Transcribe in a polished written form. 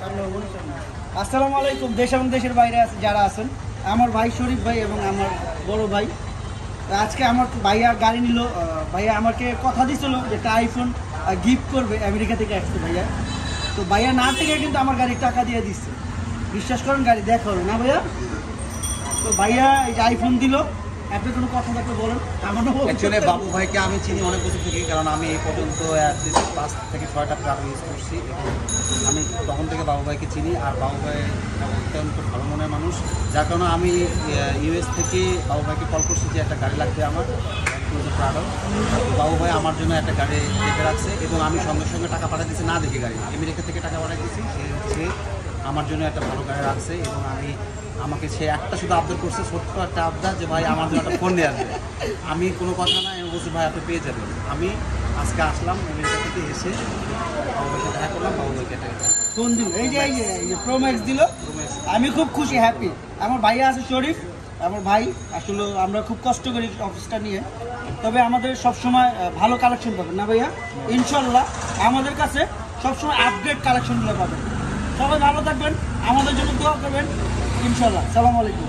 আসসালামু আলাইকুম। দেশ এবং দেশের বাইরে যারা আছেন, আমার ভাই শরীফ ভাই এবং আমার বড় ভাই, আজকে আমার ভাইয়া গাড়ি নিল। ভাইয়া আমাকে কথা দিয়েছিল যে একটা আইফোন গিফট করবে, আমেরিকা থেকে আসছে ভাইয়া। তো ভাইয়া না থেকে কিন্তু আমার গাড়ির টাকা দিয়ে দিচ্ছে, বিশ্বাস করেন গাড়ি দেখা হলো না ভাইয়া। তো ভাইয়া এই যে আইফোন দিল, আপনি কোনো কথা থাকলে বলেন। অ্যাকচুয়ালি বাবু ভাইকে আমি চিনি অনেক বছর থেকে, কারণ আমি এই পর্যন্ত 5 থেকে 6টা ট্রাক ইউজ করছি এবং আমি তখন থেকে বাবু ভাইকে চিনি। আর বাবু ভাই অত্যন্ত ভালো মনের মানুষ, যার কারণে আমি ইউএস থেকে বাবু ভাইকে কল করছি যে একটা গাড়ি লাগবে আমার, প্রাডো। তো বাবু ভাই আমার জন্য একটা গাড়ি দেখে রাখছে এবং আমি সঙ্গে সঙ্গে টাকা পাঠিয়ে দিচ্ছি না দেখে গাড়ি, আমেরিকা থেকে টাকা পাঠিয়ে দিচ্ছি। সে আমার জন্য একটা ভালো গাড়ি রাখছে এবং আমাকে সে একটা শুধু আবদার করছে, ছোট্ট একটা আবদার, যে ভাই আমার জন্য একটা ফোন নিয়ে আসবে। আমি কোনো কথা না, আমি বলছি ভাই আপনি পেয়ে যাবেন। আমি আজকে আসলাম আমেরিকা থেকে, এসে বাবু ভাইকে দেখা করলাম, বাবু ভাইকে একটা ফোন দিল, এই যে প্রো ম্যাক্স দিল। আমি খুব খুশি, হ্যাপি। আমার ভাইয়া আছে শরীফ, আমার ভাই। আসলে আমরা খুব কষ্ট করি অফিসটা নিয়ে, তবে আমাদের সবসময় ভালো কালেকশন পাবেন না ভাইয়া, ইনশাল্লাহ। আমাদের কাছে সবসময় আপডেট কালেকশনগুলো পাবেন। সবাই ভালো থাকবেন, আমাদের জন্য দোয়া করবেন, ইনশাল্লাহ। সালাম আলাইকুম।